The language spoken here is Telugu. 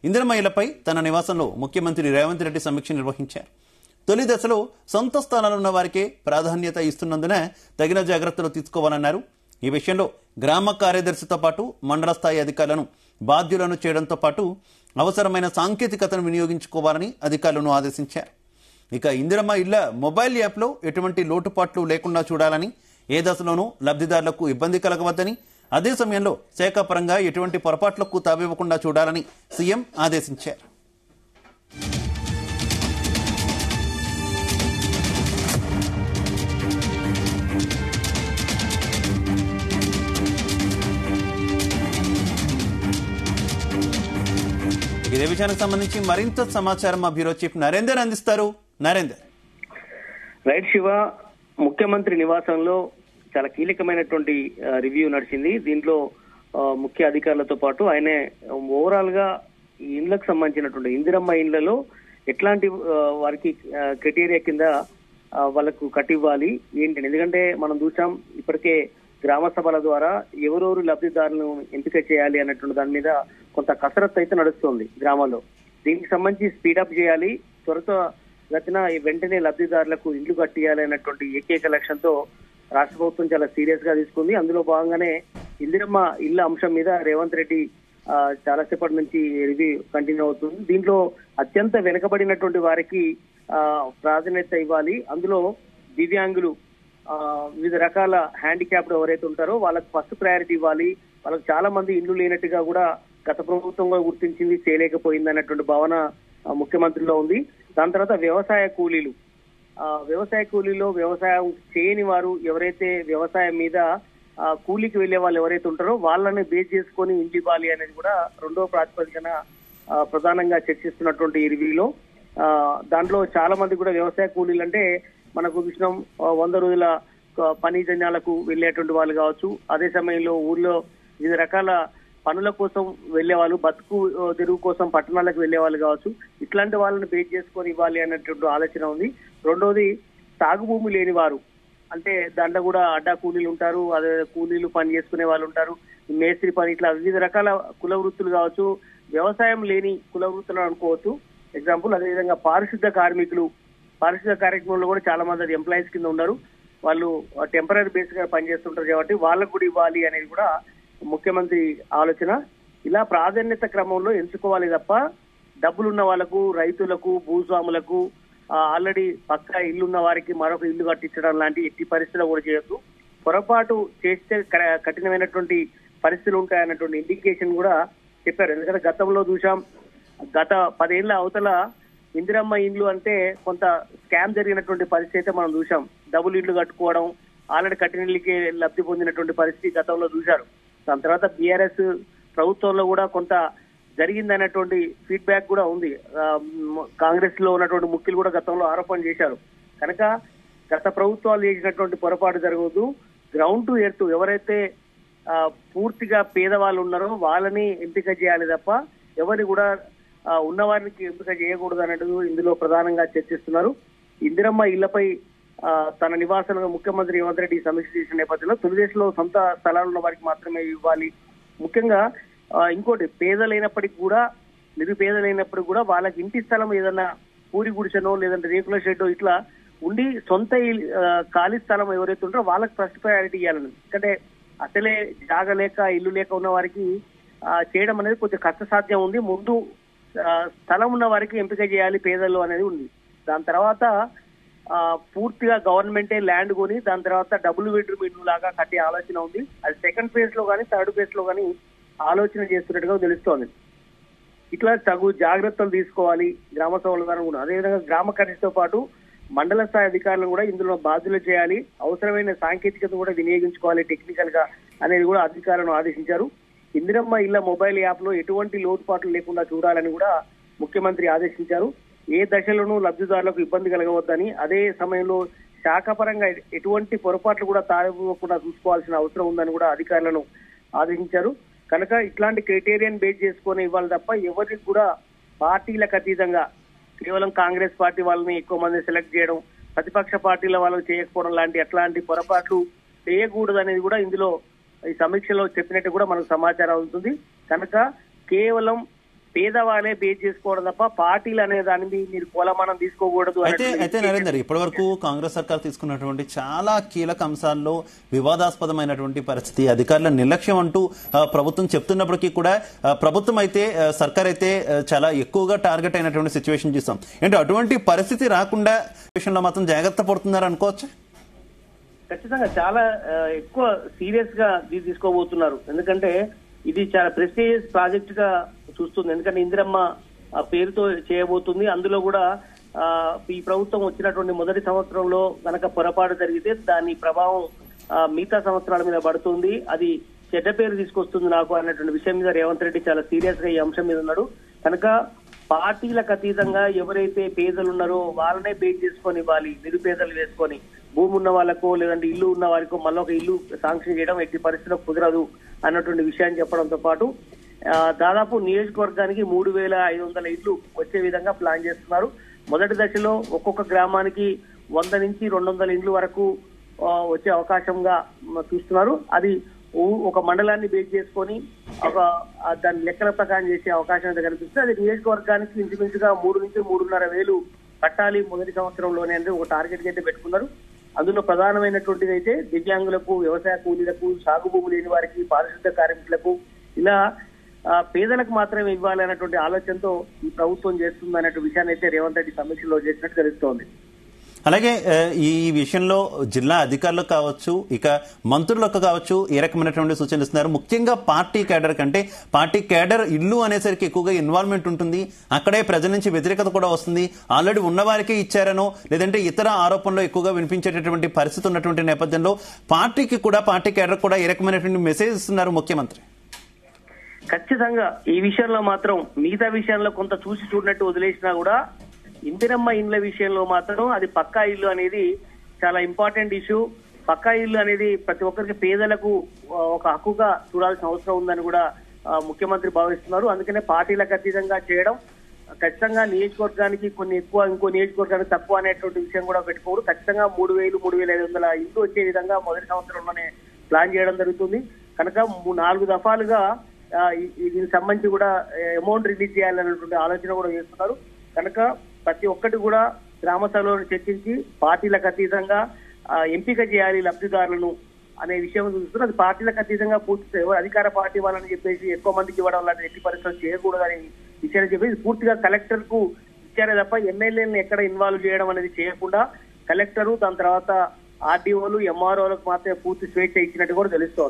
ఇందిరమ్మ ఇళ్లపై తన నివాసంలో ముఖ్యమంత్రి రేవంత్ రెడ్డి సమీక్ష నిర్వహించారు. తొలి దశలో సొంత స్థానాలున్న వారికే ప్రాధాన్యత ఇస్తున్నందున తగిన జాగ్రత్తలు తీసుకోవాలన్నారు. ఈ విషయంలో గ్రామ కార్యదర్శితో పాటు మండల స్థాయి అధికారులను బాధ్యులను చేయడంతో పాటు అవసరమైన సాంకేతికతను వినియోగించుకోవాలని అధికారులను ఆదేశించారు. ఇక ఇందిరమ్మ ఇళ్ల మొబైల్ యాప్లో ఎటువంటి లోటుపాట్లు లేకుండా చూడాలని, ఏ దశలోనూ లబ్ధిదారులకు ఇబ్బంది కలగవద్దని, అదే సమయంలో శాఖాపరంగా ఎటువంటి పొరపాట్లకు తావివ్వకుండా చూడాలని సీఎం ఆదేశించారు. ఇదే విషయానికి సంబంధించి మరింత సమాచారం మా బ్యూరో చీఫ్ నరేందర్ అందిస్తారు. నరేందర్. రైట్ శివ, ముఖ్యమంత్రి నివాసంలో చాలా కీలకమైనటువంటి రివ్యూ నడిచింది. దీంట్లో ముఖ్య అధికారులతో పాటు ఆయనే ఓవరాల్ గా ఈ ఇండ్లకు సంబంధించినటువంటి ఇందిరమ్మ ఇండ్లలో ఎట్లాంటి వారికి క్రైటీరియా కింద వాళ్ళకు కట్టివ్వాలి ఏంటి, ఎందుకంటే మనం చూసాం ఇప్పటికే గ్రామ సభల ద్వారా ఎవరెవరు లబ్ధిదారులను ఎంపిక చేయాలి అన్నటువంటి దాని మీద కొంత కసరత్తు అయితే నడుస్తుంది గ్రామాల్లో. దీనికి సంబంధించి స్పీడప్ చేయాలి, త్వరగతిన వెంటనే లబ్ధిదారులకు ఇండ్లు కట్టియాలి అన్నటువంటి ఏకైక లక్ష్యంతో రాష్ట్ర ప్రభుత్వం చాలా సీరియస్ గా తీసుకుంది. అందులో భాగంగానే ఇందిరమ్మ ఇళ్ల అంశం మీద రేవంత్ రెడ్డి చాలా సేపటి నుంచి రివ్యూ కంటిన్యూ అవుతుంది. దీంట్లో అత్యంత వెనుకబడినటువంటి వారికి ప్రాధాన్యత ఇవ్వాలి. అందులో దివ్యాంగులు, వివిధ రకాల హ్యాండిక్యాప్డ్ ఎవరైతే ఉంటారో వాళ్ళకి ఫస్ట్ ప్రయారిటీ ఇవ్వాలి. వాళ్ళకి చాలా మంది ఇండ్లు లేనట్టుగా కూడా గత ప్రభుత్వంగా గుర్తించింది, చేయలేకపోయింది అన్నటువంటి భావన ముఖ్యమంత్రిలో ఉంది. దాని తర్వాత వ్యవసాయ కూలీలు, వ్యవసాయం చేయని వారు ఎవరైతే వ్యవసాయం మీద కూలీకి వెళ్లే వాళ్ళు ఎవరైతే ఉంటారో వాళ్ళని బేస్ చేసుకొని ఇండ్లు ఇవ్వాలి అనేది కూడా రెండో ప్రాతిపదికన ప్రధానంగా చర్చిస్తున్నటువంటి ఈ రివ్యూలో. దాంట్లో చాలా మంది కూడా వ్యవసాయ కూలీలు అంటే మనకు చూసినాం 100 రోజుల పని జన్యాలకు వెళ్లేటువంటి వాళ్ళు కావచ్చు, అదే సమయంలో ఊర్లో వివిధ రకాల పనుల కోసం వెళ్లే వాళ్ళు, బతుకు తెరువు కోసం పట్టణాలకు వెళ్లే వాళ్ళు కావచ్చు, ఇట్లాంటి వాళ్ళని బేస్ చేసుకొని ఇవ్వాలి అన్నటువంటి ఆలోచన ఉంది. రెండోది సాగు భూమి లేని వారు, అంటే దాంట్లో కూడా అడ్డా కూలీలు ఉంటారు, అదే కూలీలు పని చేసుకునే వాళ్ళు ఉంటారు, మేస్త్రి పని, ఇట్లా వివిధ రకాల కుల వృత్తులు కావచ్చు, వ్యవసాయం లేని కుల వృత్తులు అనుకోవచ్చు. ఎగ్జాంపుల్ అదేవిధంగా పారిశుద్ధ కార్యక్రమంలో కూడా చాలా మంది ఎంప్లాయీస్ కింద ఉన్నారు, వాళ్ళు టెంపరీ బేస్ గా పనిచేస్తుంటారు కాబట్టి వాళ్ళకు కూడా ఇవ్వాలి అనేది కూడా ముఖ్యమంత్రి ఆలోచన. ఇలా ప్రాధాన్యత క్రమంలో ఎంచుకోవాలి తప్ప డబ్బులున్న వాళ్ళకు, రైతులకు, భూస్వాములకు, ఆల్రెడీ పక్కా ఇల్లున్న వారికి మరొక ఇల్లు కట్టించడం లాంటి ఎట్టి పరిస్థితులు కూడా చేయొద్దు. పొరపాటు చేస్తే కఠినమైనటువంటి పరిస్థితులు ఉంటాయన్నటువంటి ఇండికేషన్ కూడా చెప్పారు. ఎందుకంటే గతంలో చూసాం, గత 10 ఏళ్ల అవతల ఇందిరమ్మ ఇండ్లు అంటే కొంత స్కామ్ జరిగినటువంటి పరిస్థితి అయితే మనం చూసాం. డబుల్ ఇండ్లు కట్టుకోవడం, ఆల్రెడీ కట్టిన ఇళ్ళకి లబ్ధి పొందినటువంటి పరిస్థితి గతంలో చూశారు. దాని తర్వాత బీఆర్ఎస్ ప్రభుత్వంలో కూడా కొంత జరిగిందనేటువంటి ఫీడ్బ్యాక్ కూడా ఉంది. కాంగ్రెస్ లో ఉన్నటువంటి ముఖ్యులు కూడా గతంలో ఆరోపణ చేశారు. కనుక గత ప్రభుత్వాలు చేసినటువంటి పొరపాటు జరగదు. గ్రౌండ్ టు ఎర్త్ ఎవరైతే పూర్తిగా పేదవాళ్ళు ఉన్నారో వాళ్ళని ఎంపిక చేయాలి తప్ప ఎవరిని కూడా ఉన్నవారికి ఎంపిక చేయకూడదు అన్నట్టు ఇందులో ప్రధానంగా చర్చిస్తున్నారు. ఇందిరమ్మ ఇళ్లపై తన నివాసంలో ముఖ్యమంత్రి రేవంత్ రెడ్డి సమీక్ష చేసిన నేపథ్యంలో తొలిదశలో సొంత స్థలాలు ఉన్న వారికి మాత్రమే ఇవ్వాలి. ముఖ్యంగా ఇంకోటి, పేదలైనప్పటికీ కూడా, నిరుపేదలైనప్పటికీ కూడా వాళ్ళకి ఇంటి స్థలం ఏదన్నా పూరి గుడిసెనో లేదంటే రేకుల షెడ్డో ఇట్లా ఉండి సొంత ఖాళీ స్థలం ఎవరైతే ఉంటారో వాళ్ళకి ఫస్ట్ ప్రయారిటీ ఇవ్వాలని. ఎందుకంటే అసలే జాగ లేక ఇల్లు లేక ఉన్న వారికి చేయడం అనేది కొంచెం కష్టసాధ్యం ఉంది. ముందు స్థలం ఉన్న వారికి ఎంపిక చేయాలి పేదలు అనేది ఉంది. దాని తర్వాత పూర్తిగా గవర్నమెంటే ల్యాండ్ కొని దాని తర్వాత డబుల్ బెడ్రూమ్ ఇల్లు లాగా కట్టే ఆలోచన ఉంది. అది సెకండ్ ఫేజ్ లో కానీ థర్డ్ ఫేజ్ లో కానీ ఆలోచన చేస్తున్నట్టుగా తెలుస్తోంది. ఇట్లా తగు జాగ్రత్తలు తీసుకోవాలి గ్రామ సభల ద్వారా కూడా. అదేవిధంగా గ్రామ కమిటీతో పాటు మండల స్థాయి అధికారులను కూడా ఇందులో బాధ్యులు చేయాలి. అవసరమైన సాంకేతికత కూడా వినియోగించుకోవాలి టెక్నికల్ గా అనేది కూడా అధికారులను ఆదేశించారు. ఇందిరమ్మ ఇళ్ల మొబైల్ యాప్ లో ఎటువంటి లోటుపాట్లు లేకుండా చూడాలని కూడా ముఖ్యమంత్రి ఆదేశించారు. ఏ దశలోనూ లబ్ధిదారులకు ఇబ్బంది కలగవద్దని, అదే సమయంలో శాఖపరంగా ఎటువంటి పొరపాట్లు కూడా తావివ్వకుండా చూసుకోవాల్సిన అవసరం ఉందని కూడా అధికారులను ఆదేశించారు. కనుక ఇట్లాంటి క్రైటీరియన్ బేస్ చేసుకొని ఇవ్వాలి తప్ప ఎవరికి కూడా పార్టీలకు అతీతంగా కేవలం కాంగ్రెస్ పార్టీ వాళ్ళని ఎక్కువ మంది సెలెక్ట్ చేయడం, ప్రతిపక్ష పార్టీల వాళ్ళని చేయకపోవడం లాంటి అట్లాంటి పొరపాట్లు చేయకూడదు అనేది కూడా ఇందులో ఈ సమీక్షలో చెప్పినట్టు కూడా మనకు సమాచారం అవుతుంది. కనుక కేవలం పేదవాళ్ళే బేస్ చేసుకోవడం తప్ప పార్టీలు అనే దాన్ని మీరు కొలమానం తీసుకోకూడదు. అయితే నరేందర్, ఇప్పటి వరకు కాంగ్రెస్ సర్కార్ తీసుకున్నటువంటి చాలా కీలక అంశాల్లో వివాదాస్పదమైనటువంటి పరిస్థితి, అధికారుల నిర్లక్ష్యం అంటూ ప్రభుత్వం చెప్తున్నప్పటికీ కూడా ప్రభుత్వం అయితే సర్కార్ అయితే చాలా ఎక్కువగా టార్గెట్ అయినటువంటి సిచ్యువేషన్ చూస్తాం. అంటే అటువంటి పరిస్థితి రాకుండా విషయంలో మాత్రం జాగ్రత్త పడుతున్నారు అనుకోవచ్చు. ఖచ్చితంగా చాలా ఎక్కువ సీరియస్ గా తీసుకోబోతున్నారు. ఎందుకంటే ఇది చాలా ప్రెస్టీజియస్ ప్రాజెక్ట్ గా చూస్తుంది. ఎందుకంటే ఇందిరమ్మ పేరుతో చేయబోతుంది. అందులో కూడా ఈ ప్రభుత్వం వచ్చినటువంటి మొదటి సంవత్సరంలో కనుక పొరపాటు జరిగితే దాని ప్రభావం మిగతా సంవత్సరాల మీద పడుతుంది. అది చెడ్డ పేరు తీసుకొస్తుంది నాకు అన్నటువంటి విషయం మీద రేవంత్ రెడ్డి చాలా సీరియస్ గా ఈ అంశం మీద ఉన్నాడు. కనుక పార్టీలకు అతీతంగా ఎవరైతే పేదలు ఉన్నారో వాళ్ళనే బేస్ చేసుకొని ఇవ్వాలి. నిరుపేదలు వేసుకొని భూమి ఉన్న వాళ్ళకో లేదంటే ఇల్లు ఉన్న వారికో మళ్ళీ ఒక ఇల్లు శాంక్షన్ చేయడం ఎట్టి పరిస్థితిలో కుదరదు అన్నటువంటి విషయాన్ని చెప్పడంతో పాటు దాదాపు నియోజకవర్గానికి 3,500 ఇళ్లు వచ్చే విధంగా ప్లాన్ చేస్తున్నారు. మొదటి దశలో ఒక్కొక్క గ్రామానికి 100 నుంచి 200 ఇండ్లు వరకు వచ్చే అవకాశంగా చూస్తున్నారు. అది ఒక మండలాన్ని బేస్ చేసుకొని దాని లెక్కల ప్రకారం చేసే అవకాశం అయితే కనిపిస్తుంది. అది నియోజకవర్గానికి ఇంచుమించుగా 3 నుంచి 3,500 కట్టాలి మొదటి సంవత్సరంలోనే అంటే ఒక టార్గెట్ అయితే పెట్టుకున్నారు. అందులో ప్రధానమైనటువంటిది అయితే దివ్యాంగులకు, వ్యవసాయ కూలీలకు, సాగు భూములు లేని వారికి, పారిశుద్ధ కార్మికులకు, ఇలా పేదలకు మాత్రమే ఇవ్వాలి అన్నటువంటి ఆలోచనతో ఈ ప్రభుత్వం చేస్తుంది అన్నటువంటి విషయాన్ని అయితే రేవంత్ రెడ్డి సమీక్షలో చేసినట్టు తెలుస్తోంది. అలాగే ఈ విషయంలో జిల్లా అధికారులకు కావచ్చు, ఇక మంత్రులకు కావచ్చు ఏ రకమైనటువంటి సూచనలు ఇస్తున్నారు? ముఖ్యంగా పార్టీ కేడర్ కంటే పార్టీ కేడర్ ఇల్లు అనేసరికి ఎక్కువగా ఇన్వాల్వ్మెంట్ ఉంటుంది. అక్కడే ప్రజల నుంచి వ్యతిరేకత కూడా వస్తుంది. ఆల్రెడీ ఉన్నవారికే ఇచ్చారనో లేదంటే ఇతర ఆరోపణలు ఎక్కువగా వినిపించేటటువంటి పరిస్థితి ఉన్నటువంటి నేపథ్యంలో పార్టీకి కూడా, పార్టీ కేడర్ కూడా ఏ రకమైనటువంటి మెసేజ్ ఇస్తున్నారు ముఖ్యమంత్రి? ఖచ్చితంగా ఈ విషయంలో మాత్రం మిగతా విషయంలో కొంత చూసి చూడనట్టు వదిలేసినా కూడా ఇందిరమ్మ ఇండ్ల విషయంలో మాత్రం అది పక్కా ఇల్లు అనేది చాలా ఇంపార్టెంట్ ఇష్యూ. పక్కా ఇల్లు అనేది ప్రతి ఒక్కరికి పేదలకు ఒక హక్కుగా చూడాల్సిన అవసరం ఉందని కూడా ముఖ్యమంత్రి భావిస్తున్నారు. అందుకనే పార్టీలకు అతీతంగా చేయడం, ఖచ్చితంగా నియోజకవర్గానికి కొన్ని ఎక్కువ, ఇంకో నియోజకవర్గానికి తక్కువ అనేటువంటి విషయం కూడా పెట్టుకోరు. ఖచ్చితంగా 3,000, 3,500 ఇండ్లు వచ్చే విధంగా మొదటి సంవత్సరంలోనే ప్లాన్ చేయడం జరుగుతుంది. కనుక 4 దఫాలుగా దీనికి సంబంధించి కూడా అమౌంట్ రిలీజ్ చేయాలనేటువంటి ఆలోచన కూడా చేస్తున్నారు. కనుక ప్రతి ఒక్కటి కూడా గ్రామ సభలో చర్చించి పార్టీలకు అతీతంగా ఎంపిక చేయాలి లబ్ధిదారులను అనే విషయం చూస్తున్నారు. అది పార్టీలకు అతీతంగా పూర్తి అధికార పార్టీ వాళ్ళని చెప్పేసి ఎక్కువ మందికి ఇవ్వడం లాంటి ఎట్టి పరిస్థితులు చేయకూడదు అనే విషయాన్ని చెప్పేసి పూర్తిగా కలెక్టర్ కు ఇచ్చారే తప్ప ఎమ్మెల్యేలను ఎక్కడ ఇన్వాల్వ్ చేయడం అనేది చేయకుండా కలెక్టరు, దాని తర్వాత ఆర్డీఓలు, ఎంఆర్ఓలకు మాత్రమే పూర్తి స్వేచ్ఛ ఇచ్చినట్టు కూడా తెలుస్తోంది.